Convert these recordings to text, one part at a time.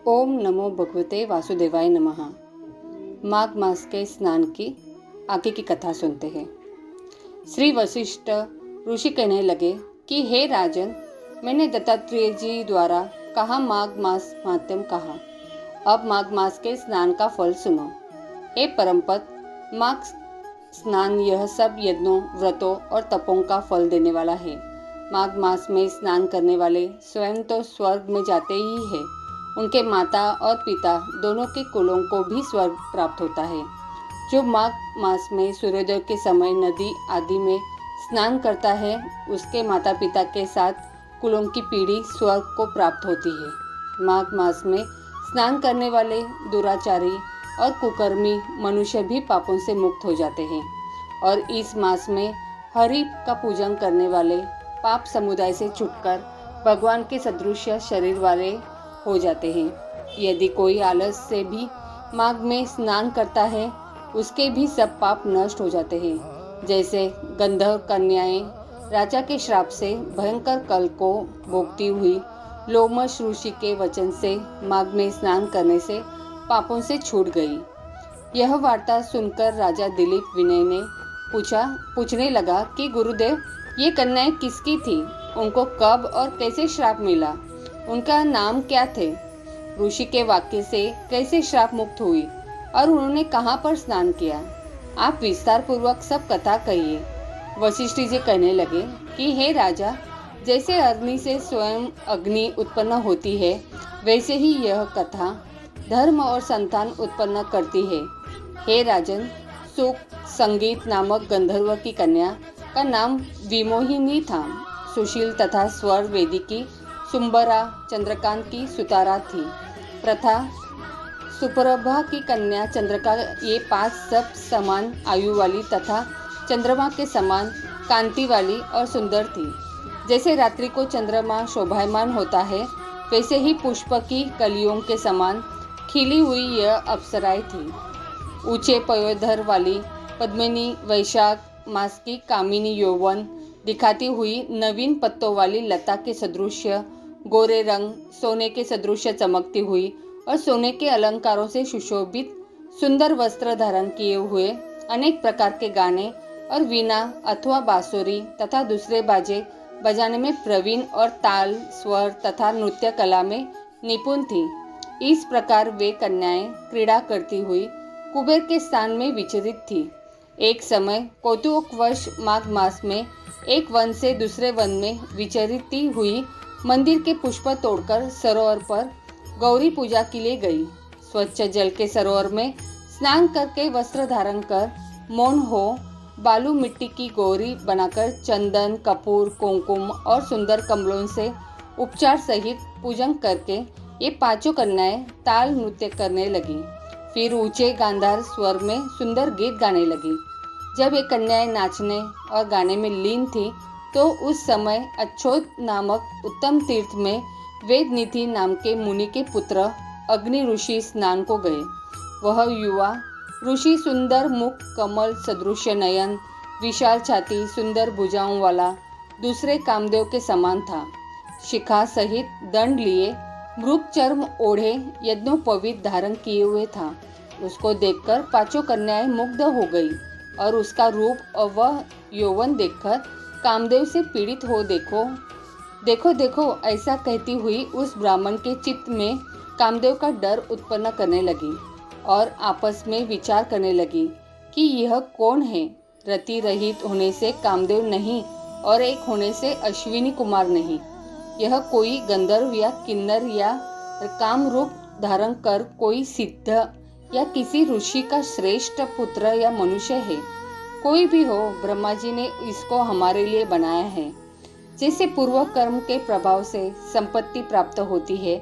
ओम नमो भगवते वासुदेवाय नमः। माघ मास के स्नान की आगे की कथा सुनते हैं। श्री वशिष्ठ ऋषि कहने लगे कि हे राजन, मैंने दत्तात्रेय जी द्वारा कहा माघ मास महात्म्य कहा। अब माघ मास के स्नान का फल सुनो। हे परमपद, माघ स्नान यह सब यज्ञों, व्रतों और तपों का फल देने वाला है। माघ मास में स्नान करने वाले स्वयं तो स्वर्ग में जाते ही है, उनके माता और पिता दोनों के कुलों को भी स्वर्ग प्राप्त होता है। जो माघ मास में सूर्योदय के समय नदी आदि में स्नान करता है, उसके माता पिता के साथ कुलों की पीढ़ी स्वर्ग को प्राप्त होती है। माघ मास में स्नान करने वाले दुराचारी और कुकर्मी मनुष्य भी पापों से मुक्त हो जाते हैं और इस मास में हरि का पूजन करने वाले पाप समुदाय से छुटकर भगवान के सदृश शरीर वाले हो जाते हैं। यदि कोई आलस से भी माघ में स्नान करता है, उसके भी सब पाप नष्ट हो जाते हैं। जैसे गंधर्व कन्याएं राजा के श्राप से भयंकर कल को भोगती हुई लोमश ऋषि के वचन से माघ में स्नान करने से पापों से छूट गई। यह वार्ता सुनकर राजा दिलीप विनय ने पूछने लगा कि गुरुदेव, ये कन्याएं किसकी थी? उनको कब और कैसे श्राप मिला? उनका नाम क्या थे? ऋषि के वाक्य से कैसे श्राप मुक्त हुई और उन्होंने कहाँ पर स्नान किया? आप विस्तार पूर्वक सब कथा कहिए। वशिष्ठ जी कहने लगे कि हे राजा, जैसे अग्नि से स्वयं अग्नि उत्पन्न होती है, वैसे ही यह कथा धर्म और संतान उत्पन्न करती है। हे राजन, सुख संगीत नामक गंधर्व की कन्या का नाम विमोहिनी था। सुशील तथा स्वर वेदिकी सुंबरा चंद्रकांत की सुतारा थी। प्रथा सुप्रभा की कन्या चंद्रका, ये 5 सब समान आयु वाली तथा चंद्रमा के समान कांति वाली और सुंदर थी। जैसे रात्रि को चंद्रमा शोभायमान होता है, वैसे ही पुष्प की कलियों के समान खिली हुई यह अप्सराएं थी। ऊंचे पयोधर वाली पद्मिनी वैशाख मास की कामिनी यौवन दिखाती हुई नवीन पत्तों वाली लता के सदृश गोरे रंग, सोने के सदृश चमकती हुई और सोने के अलंकारों से सुशोभित सुंदर वस्त्र धारण किए हुए, अनेक प्रकार के गाने और वीणा अथवा बांसुरी तथा दूसरे बाजे बजाने में प्रवीण और ताल, स्वर तथा नृत्य कला में निपुण थी। इस प्रकार वे कन्याएं क्रीड़ा करती हुई कुबेर के स्थान में विचरित थी। एक समय कौतूहलवश माघ मास में एक वन से दूसरे वन में विचरती हुई मंदिर के पुष्प तोड़कर सरोवर पर गौरी पूजा के लिए गई। स्वच्छ जल के सरोवर में स्नान करके वस्त्र धारण कर मौन हो बालू मिट्टी की गौरी बनाकर चंदन, कपूर, कुमकुम और सुंदर कमलों से उपचार सहित पूजन करके ये 5 कन्याएं ताल नृत्य करने लगी। फिर ऊंचे गांधार स्वर में सुंदर गीत गाने लगी। जब ये कन्याएं नाचने और गाने में लीन थी, तो उस समय अच्छोत नामक उत्तम तीर्थ में वेदनिधि नाम के मुनि के पुत्र अग्नि ऋषि स्नान को गए। वह युवा ऋषि सुंदर मुख, कमल सदृश नयन, विशाल छाती, सुंदर भुजाओं वाला, दूसरे कामदेव के समान था। शिखा सहित दंड लिए, मृग चर्म ओढ़े, यज्ञोपवीत धारण किए हुए था। उसको देखकर 5 कन्याएं मुग्ध हो गई और उसका रूप और वह यौवन देखकर कामदेव से पीड़ित हो देखो देखो देखो ऐसा कहती हुई उस ब्राह्मण के चित्त में कामदेव का डर उत्पन्न करने लगी और आपस में विचार करने लगी कि यह कौन है। रति रहित होने से कामदेव नहीं और एक होने से अश्विनी कुमार नहीं। यह कोई गंधर्व या किन्नर या काम रूप धारण कर कोई सिद्ध या किसी ऋषि का श्रेष्ठ पुत्र या मनुष्य है। कोई भी हो, ब्रह्मा जी ने इसको हमारे लिए बनाया है। जैसे पूर्व कर्म के प्रभाव से संपत्ति प्राप्त होती है,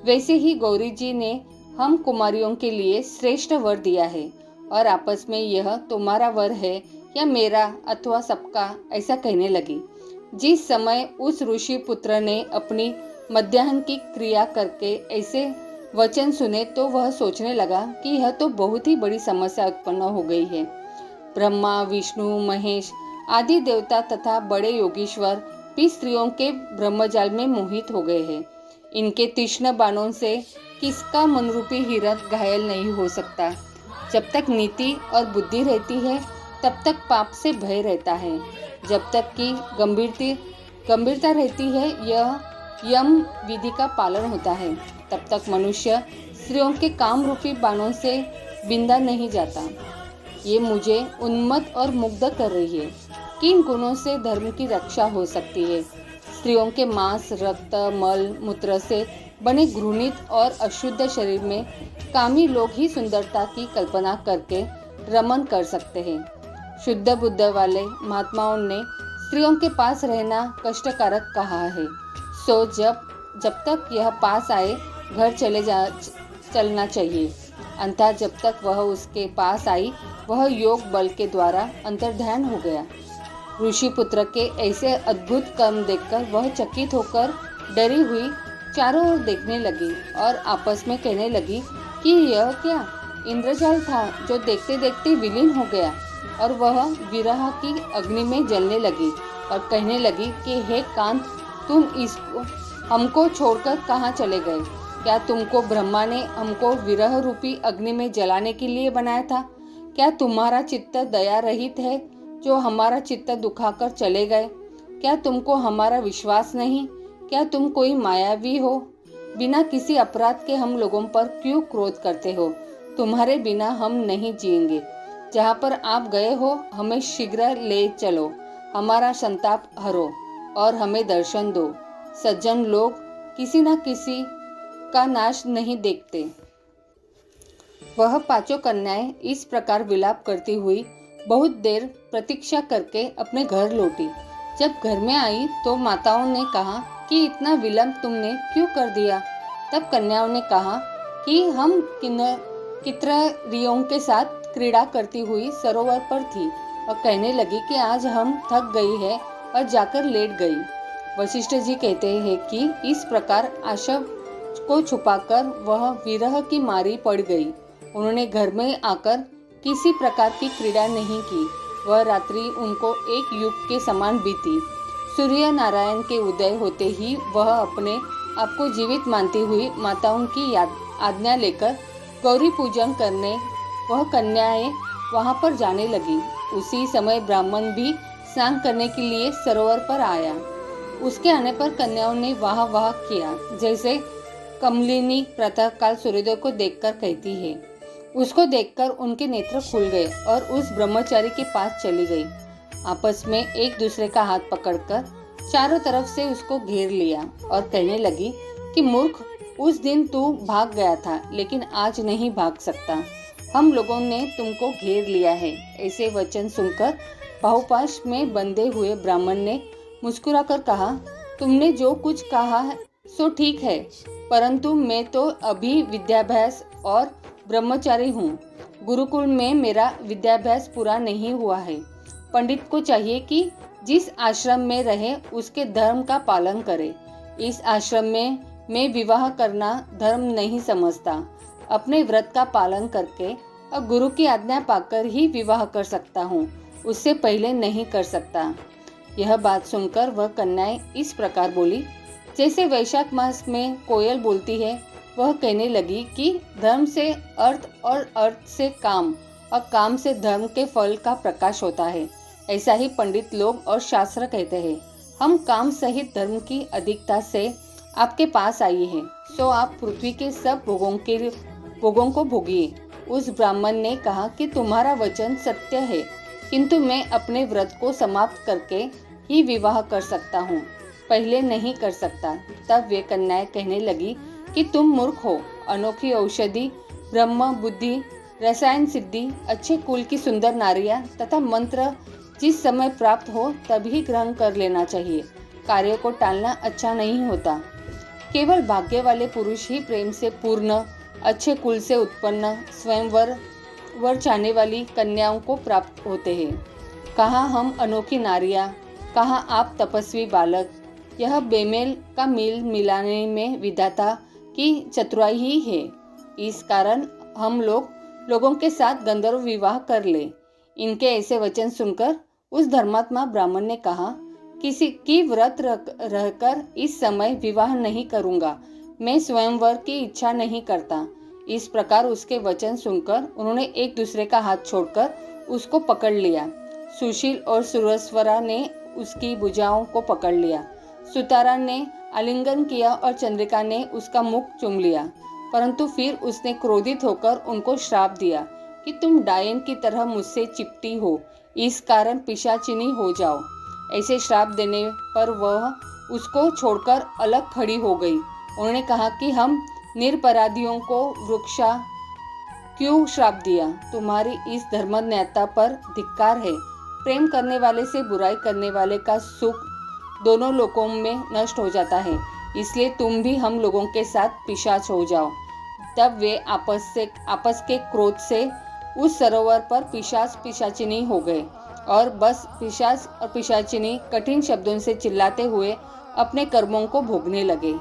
वैसे ही गौरी जी ने हम कुमारियों के लिए श्रेष्ठ वर दिया है और आपस में यह तुम्हारा वर है या मेरा अथवा सबका, ऐसा कहने लगी। जिस समय उस ऋषि पुत्र ने अपनी मध्याह्न की क्रिया करके ऐसे वचन सुने, तो वह सोचने लगा कि यह तो बहुत ही बड़ी समस्या उत्पन्न हो गई है। ब्रह्मा, विष्णु, महेश आदि देवता तथा बड़े योगीश्वर भी स्त्रियों के ब्रह्मजाल में मोहित हो गए हैं। इनके तीक्ष्ण बाणों से किसका मनरूपी हिरन घायल नहीं हो सकता। जब तक नीति और बुद्धि रहती है तब तक पाप से भय रहता है। जब तक कि गंभीरता रहती है, यह यम विधि का पालन होता है, तब तक मनुष्य स्त्रियों के काम रूपी बाणों से बिंदा नहीं जाता। ये मुझे उन्मत्त और मुग्ध कर रही है। किन गुणों से धर्म की रक्षा हो सकती है? स्त्रियों के मांस, रक्त, मल, मूत्र से बने घृणित और अशुद्ध शरीर में कामी लोग ही सुंदरता की कल्पना करके रमन कर सकते हैं। शुद्ध बुद्ध वाले महात्माओं ने स्त्रियों के पास रहना कष्टकारक कहा है। सो जब तक यह पास आए घर चलना चाहिए। अंततः जब तक वह उसके पास आई, वह योग बल के द्वारा अंतर्ध्यान हो गया। ऋषि पुत्र के ऐसे अद्भुत कर्म देखकर वह चकित होकर डरी हुई चारों ओर देखने लगी और आपस में कहने लगी कि यह क्या इंद्रजाल था जो देखते देखते विलीन हो गया। और वह विरह की अग्नि में जलने लगी और कहने लगी कि हे कांत, तुम इसको हमको छोड़कर कहाँ चले गए? क्या तुमको ब्रह्मा ने हमको विरह रूपी अग्नि में जलाने के लिए बनाया था? क्या तुम्हारा चित्त दया रहित है जो हमारा चित्त दुखाकर चले गए? क्या तुमको हमारा विश्वास नहीं? क्या तुम कोई मायावी हो? बिना किसी अपराध के हम लोगों पर क्यों क्रोध करते हो? तुम्हारे बिना हम नहीं जिएंगे। जहाँ पर आप गए हो हमें शीघ्र ले चलो, हमारा संताप हरो और हमें दर्शन दो। सज्जन लोग किसी न किसी का नाश नहीं देखते। वह पांचों कन्याएं इस प्रकार विलाप करती हुई बहुत देर प्रतीक्षा करके अपने घर लौटी। जब घर में आई तो माताओं ने कहा कि इतना विलंब तुमने क्यों कर दिया? तब कन्याओं ने कहा कि हम किन्नरियों के साथ क्रीड़ा करती हुई सरोवर पर थी और कहने लगी कि आज हम थक गई है और जाकर लेट गई। वशिष्ठ जी कहते हैं कि इस प्रकार आशा को छुपाकर वह विरह की मारी पड़ गई। उन्होंने घर में आकर किसी प्रकार की क्रीड़ा नहीं की। वह रात्रि उनको एक युग के समान बीती। सूर्य नारायण के उदय होते ही वह अपने आप को जीवित मानती हुई माताओं की आज्ञा लेकर गौरी पूजन करने वह कन्याएं वहां पर जाने लगी। उसी समय ब्राह्मण भी स्नान करने के लिए सरोवर पर आया। उसके आने पर कन्याओं ने वाह वाह किया, जैसे कमलिनी प्रातःकाल सूर्योदय को देखकर कहती है। उसको देखकर उनके नेत्र खुल गए और उस ब्रह्मचारी के पास चली गई। आपस में एक दूसरे का हाथ पकड़कर चारों तरफ से उसको घेर लिया और कहने लगी कि मूर्ख, उस दिन तू भाग गया था लेकिन आज नहीं भाग सकता। हम लोगों ने तुमको घेर लिया है। ऐसे वचन सुनकर बाहुपाश में बंधे हुए ब्राह्मण ने मुस्कुराकर कहा, तुमने जो कुछ कहा है सो ठीक है, परंतु मैं तो अभी विद्याभ्यास और ब्रह्मचारी हूँ। गुरुकुल में मेरा विद्याभ्यास पूरा नहीं हुआ है। पंडित को चाहिए कि जिस आश्रम में रहे उसके धर्म का पालन करे। इस आश्रम में मैं विवाह करना धर्म नहीं समझता। अपने व्रत का पालन करके और गुरु की आज्ञा पाकर ही विवाह कर सकता हूँ, उससे पहले नहीं कर सकता। यह बात सुनकर वह कन्याएं इस प्रकार बोली जैसे वैशाख मास में कोयल बोलती है। वह कहने लगी कि धर्म से अर्थ और अर्थ से काम और काम से धर्म के फल का प्रकाश होता है। ऐसा ही पंडित लोग और शास्त्र कहते हैं। हम काम सहित धर्म की अधिकता से आपके पास आई हैं, सो आप पृथ्वी के सब भोगों को भोगिए। उस ब्राह्मण ने कहा कि तुम्हारा वचन सत्य है, किंतु मैं अपने व्रत को समाप्त करके ही विवाह कर सकता हूँ, पहले नहीं कर सकता। तब वे कन्याएं कहने लगी कि तुम मूर्ख हो। अनोखी औषधि, ब्रह्म बुद्धि, रसायन सिद्धि, अच्छे कुल की सुंदर नारियां तथा मंत्र जिस समय प्राप्त हो तभी ग्रहण कर लेना चाहिए। कार्य को टालना अच्छा नहीं होता। केवल भाग्य वाले पुरुष ही प्रेम से पूर्ण, अच्छे कुल से उत्पन्न, स्वयंवर चाहने वाली कन्याओं को प्राप्त होते हैं। कहाँ हम अनोखी नारियां, कहाँ आप तपस्वी बालक। यह बेमेल का मेल मिलाने में विधाता की चतुराई ही है। इस कारण हम लोगों के साथ गंधर्व विवाह कर ले। इनके ऐसे वचन सुनकर उस धर्मात्मा ब्राह्मण ने कहा, किसी की व्रत रहकर इस समय विवाह नहीं करूंगा। मैं स्वयंवर की इच्छा नहीं करता। इस प्रकार उसके वचन सुनकर उन्होंने एक दूसरे का हाथ छोड़कर उसको पकड़ लिया। सुशील और सुरस्वरा ने उसकी भुजाओं को पकड़ लिया। सुतारा ने आलिंगन किया और चंद्रिका ने उसका मुख चूम लिया। परंतु फिर उसने क्रोधित होकर उनको श्राप दिया कि तुम डायन की तरह मुझसे चिपटी हो, इस कारण पिशाचिनी हो जाओ। ऐसे श्राप देने पर वह उसको छोड़कर अलग खड़ी हो गई। उन्होंने कहा कि हम निरपराधियों को वृक्षा क्यों श्राप दिया? तुम्हारी इस धर्मज्ञता पर धिक्कार है। प्रेम करने वाले से बुराई करने वाले का सुख दोनों लोकों में नष्ट हो जाता है, इसलिए तुम भी हम लोगों के साथ पिशाच हो जाओ। तब वे आपस के क्रोध से उस सरोवर पर पिशाच पिशाचिनी हो गए और बस पिशाच और पिशाचिनी कठिन शब्दों से चिल्लाते हुए अपने कर्मों को भोगने लगे।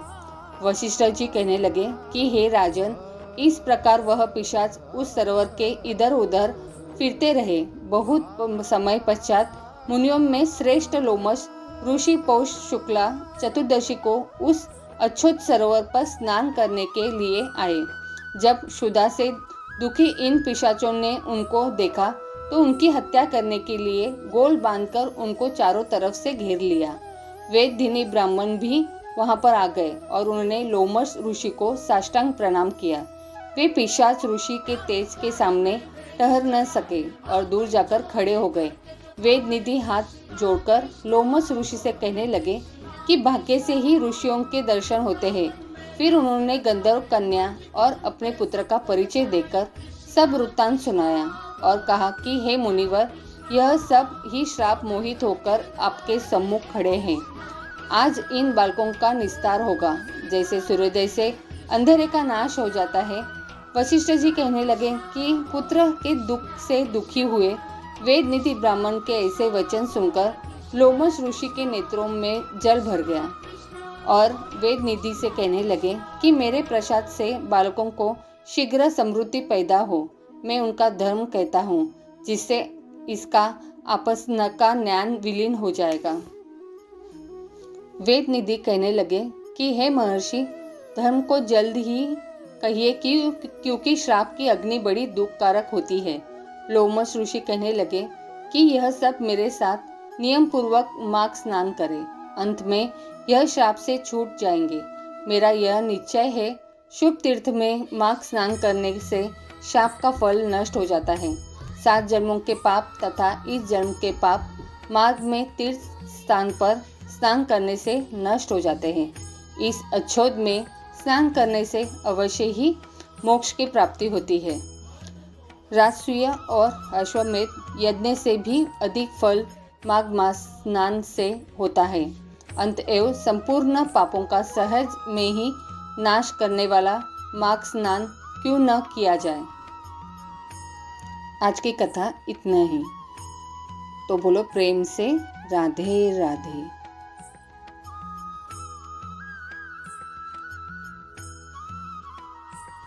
वशिष्ठ जी कहने लगे कि हे राजन, इस प्रकार वह पिशाच उस सरोवर के इधर उधर फिरते रहे। बहुत समय पश्चात मुनियों में श्रेष्ठ लोमश ऋषि पौष शुक्ला चतुर्दशी को उस अछूत सरोवर पर स्नान करने के लिए आए। जब क्षुधा से दुखी इन पिशाचों ने उनको देखा तो उनकी हत्या करने के लिए गोल बांधकर उनको चारों तरफ से घेर लिया। वेदधिनी ब्राह्मण भी वहां पर आ गए और उन्होंने लोमश ऋषि को साष्टांग प्रणाम किया। वे पिशाच ऋषि के तेज के सामने ठहर न सके और दूर जाकर खड़े हो गए। वेदनिधि हाथ जोड़कर लोमश ऋषि से कहने लगे कि भाग्य से ही ऋषियों के दर्शन होते हैं। फिर उन्होंने गंधर्व कन्या और अपने पुत्र का परिचय देकर सब वृत्तांत सुनाया और कहा कि हे मुनिवर, यह सब ही श्राप मोहित होकर आपके सम्मुख खड़े हैं। आज इन बालकों का निस्तार होगा, जैसे सूर्योदय से अंधेरे का नाश हो जाता है। वशिष्ठ जी कहने लगे कि पुत्र के दुख से दुखी हुए वेदनिधि ब्राह्मण के ऐसे वचन सुनकर लोमश ऋषि के नेत्रों में जल भर गया और वेदनिधि से कहने लगे कि मेरे प्रसाद से बालकों को शीघ्र समृद्धि पैदा हो। मैं उनका धर्म कहता हूँ, जिससे इसका आपस का ज्ञान विलीन हो जाएगा। वेदनिधि कहने लगे कि हे महर्षि, धर्म को जल्द ही कहिए क्योंकि श्राप की अग्नि बड़ी दुखकारक होती है। लोमश ऋषि कहने लगे कि यह सब मेरे साथ नियम पूर्वक माघ स्नान करें, अंत में यह श्राप से छूट जाएंगे। मेरा यह निश्चय है, शुभ तीर्थ में माघ स्नान करने से शाप का फल नष्ट हो जाता है। 7 जन्मों के पाप तथा इस जन्म के पाप माघ में तीर्थ स्थान पर स्नान करने से नष्ट हो जाते हैं। इस अच्छोद में स्नान करने से अवश्य ही मोक्ष की प्राप्ति होती है। राजसूय और अश्वमेध यज्ञ से भी अधिक फल माघ मास स्नान से होता है। अतएव संपूर्ण पापों का सहज में ही नाश करने वाला माघ स्नान क्यों न किया जाए। आज की कथा इतना ही। तो बोलो प्रेम से राधे राधे।